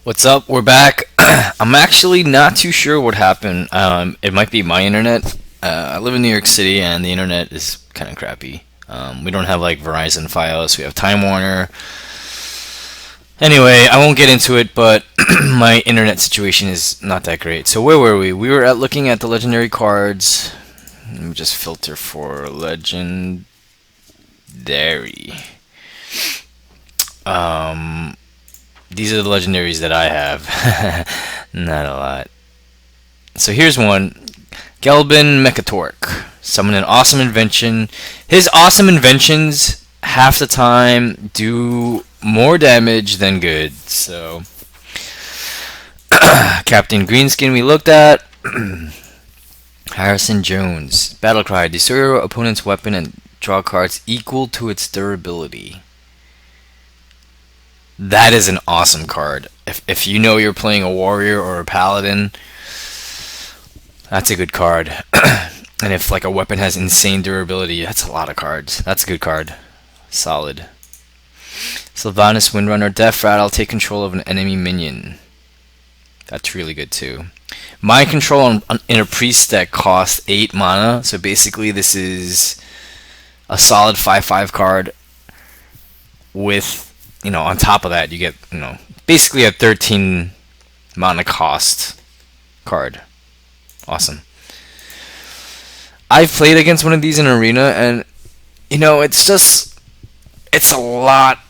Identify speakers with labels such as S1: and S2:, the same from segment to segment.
S1: What's up? We're back. I'm actually not too sure what happened. It might be my internet. I live in New York City, and the internet is kind of crappy. We don't have like Verizon Fios. We have Time Warner. Anyway, I won't get into it, but my internet situation is not that great. So where were we? We were at looking at the legendary cards. Let me just filter for legendary. Um, these are the legendaries that I have. Not a lot. So here's one. Gelbin Mechatork. Summon an awesome invention. His awesome inventions half the time do more damage than good. So Captain Greenskin we looked at. Harrison Jones. Battlecry. Destroy your opponent's weapon and draw cards equal to its durability. That is an awesome card. If you know you're playing a warrior or a paladin, that's a good card. And if like a weapon has insane durability, that's a lot of cards. That's a good card. Solid. Sylvanas Windrunner. Death Rattle. Take control of an enemy minion. That's really good too. Mind Control in a priest deck costs 8 mana. So basically this is a solid 5/5 card with, on top of that, you get, basically a 13 mana cost card. Awesome. I've played against one of these in Arena, and, it's a lot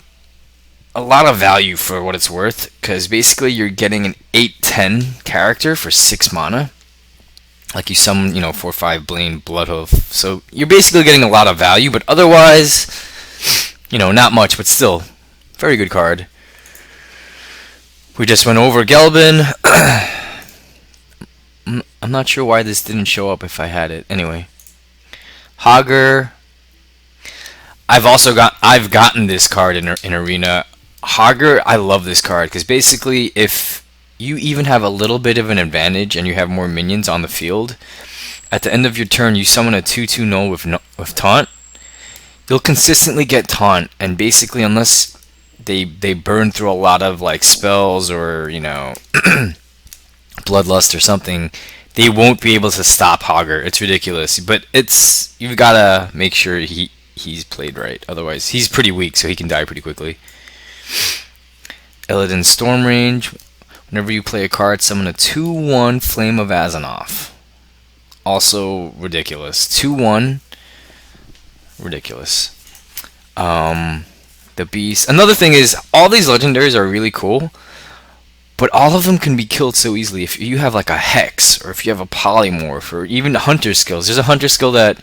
S1: of value for what it's worth, because basically you're getting an 8/10 character for 6 mana. Like you summon, 4/5 Blaine Bloodhoof. So you're basically getting a lot of value, but otherwise, not much, but still. Very good card. We just went over Gelbin. I'm not sure why this didn't show up if I had it. Anyway. Hager. I've gotten this card in Arena. Hager, I love this card because basically if you even have a little bit of an advantage and you have more minions on the field, at the end of your turn you summon a 2/2 null with taunt. You'll consistently get taunt, and basically unless they burn through a lot of like spells or bloodlust or something, they won't be able to stop Hager. It's ridiculous, but you've gotta make sure he's played right. Otherwise, he's pretty weak, so he can die pretty quickly. Illidan Storm Range. Whenever you play a card, summon a 2/1 Flame of Azzinoth. Also ridiculous. 2/1. Ridiculous. The Beast. Another thing is, all these legendaries are really cool, but all of them can be killed so easily. If you have like a Hex, or if you have a Polymorph, or even Hunter skills. There's a Hunter skill that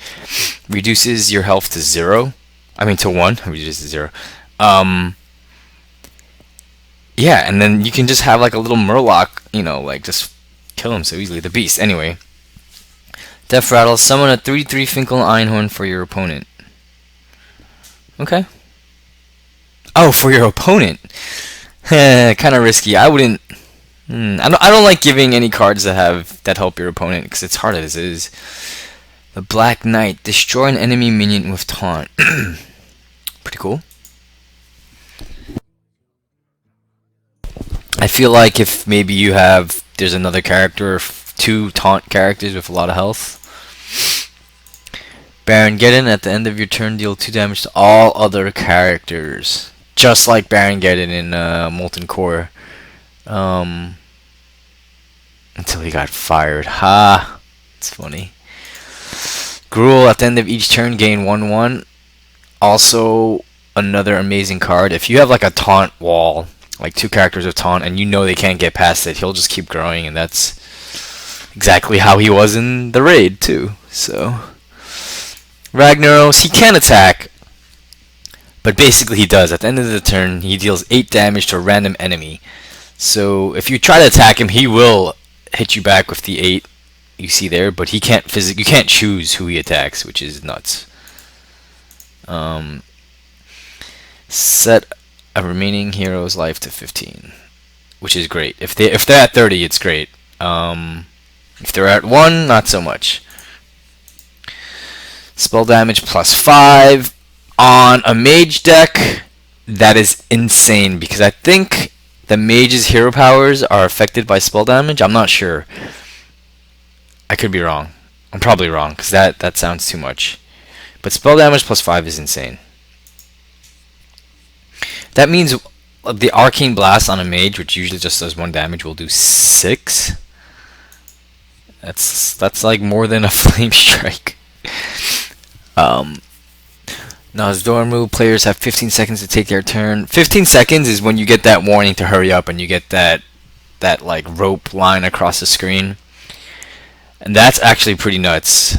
S1: reduces your health to 0. I mean to 1. Reduces to 0. Yeah, and then you can just have like a little Murloc, just kill him so easily. The Beast. Anyway. Death Rattle. Summon a 3/3 Finkel Einhorn for your opponent. Okay. Oh, for your opponent. Kind of risky. I wouldn't. I don't like giving any cards that help your opponent because it's hard as it is. The Black Knight. Destroy an enemy minion with taunt. Pretty cool. I feel like if maybe there's another character, 2 taunt characters with a lot of health. Baron Geddon. At the end of your turn, deal 2 damage to all other characters. Just like Baron Geddon in Molten Core. Until he got fired. Ha! It's funny. Gruul. At the end of each turn, gain 1/1. Also, another amazing card. If you have like a taunt wall, like 2 characters with taunt, and they can't get past it, he'll just keep growing, and that's exactly how he was in the raid, too. So, Ragnaros, he can attack, but basically he does. At the end of the turn, he deals 8 damage to a random enemy. So if you try to attack him, he will hit you back with the 8 you see there, but you can't choose who he attacks, which is nuts. Set a remaining hero's life to 15, which is great. If they're at 30, it's great. If they're at 1, not so much. Spell damage +5 on a mage deck. That is insane, because I think the mage's hero powers are affected by spell damage. I'm not sure. I could be wrong. I'm probably wrong because that sounds too much. But spell damage plus 5 is insane. That means the arcane blast on a mage, which usually just does 1 damage, will do 6. That's like more than a flame strike. Now, as door move, players have 15 seconds to take their turn. 15 seconds is when you get that warning to hurry up and you get that like rope line across the screen. And that's actually pretty nuts.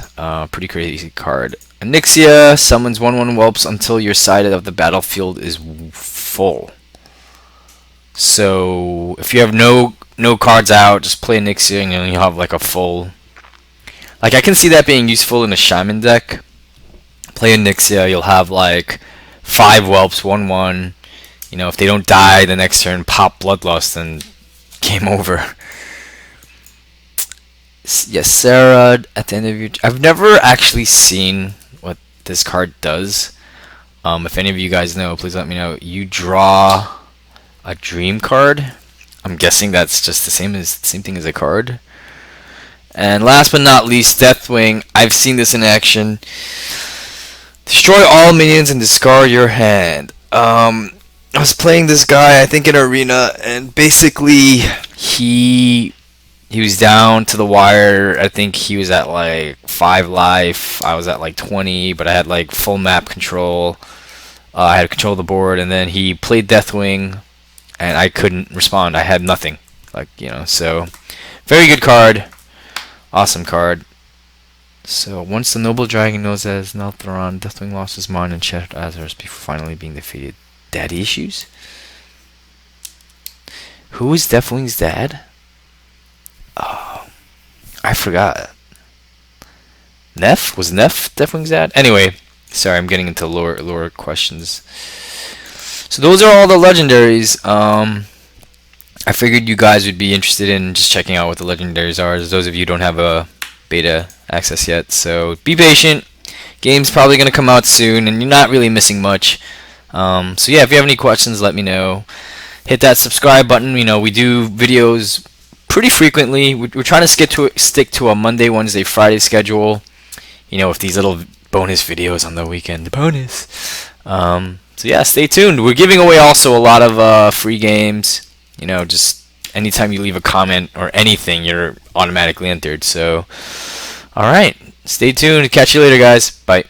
S1: Pretty crazy card. Onyxia summons 1/1 whelps until your side of the battlefield is full. So if you have no cards out, just play Onyxia and you'll have like a full. Like I can see that being useful in a Shaman deck. Play Onyxia, you'll have like 5 whelps, 1/1. You know, if they don't die the next turn, pop Bloodlust and game over. Yes, Sarah. At the end of your, I've never actually seen what this card does. If any of you guys know, please let me know. You draw a dream card. I'm guessing that's just the same thing as a card. And last but not least, Deathwing. I've seen this in action. Destroy all minions and discard your hand. I was playing this guy, I think in Arena, and basically he was down to the wire. I think he was at like 5 life. I was at like 20, but I had like full map control. I had control of the board, and then he played Deathwing, and I couldn't respond. I had nothing. Like, you know, so very good card. Awesome card. So, once the Noble Dragon knows that it's Neltharon, Deathwing lost his mind and shattered Azores before finally being defeated. Daddy issues? Who is Deathwing's dad? Oh, I forgot. Neff? Was Neff Deathwing's dad? Anyway, sorry, I'm getting into lore questions. So those are all the legendaries. I figured you guys would be interested in just checking out what the legendaries are, as those of you who don't have a beta access yet. So be patient. Game's probably going to come out soon, and you're not really missing much. So yeah, if you have any questions, let me know. Hit that subscribe button. You know, we do videos pretty frequently. We're trying to stick to a Monday, Wednesday, Friday schedule. You know, with these little bonus videos on the weekend. Bonus. So yeah, stay tuned. We're giving away also a lot of free games. You know, just anytime you leave a comment or anything, you're automatically entered. So, alright. Stay tuned. Catch you later, guys. Bye.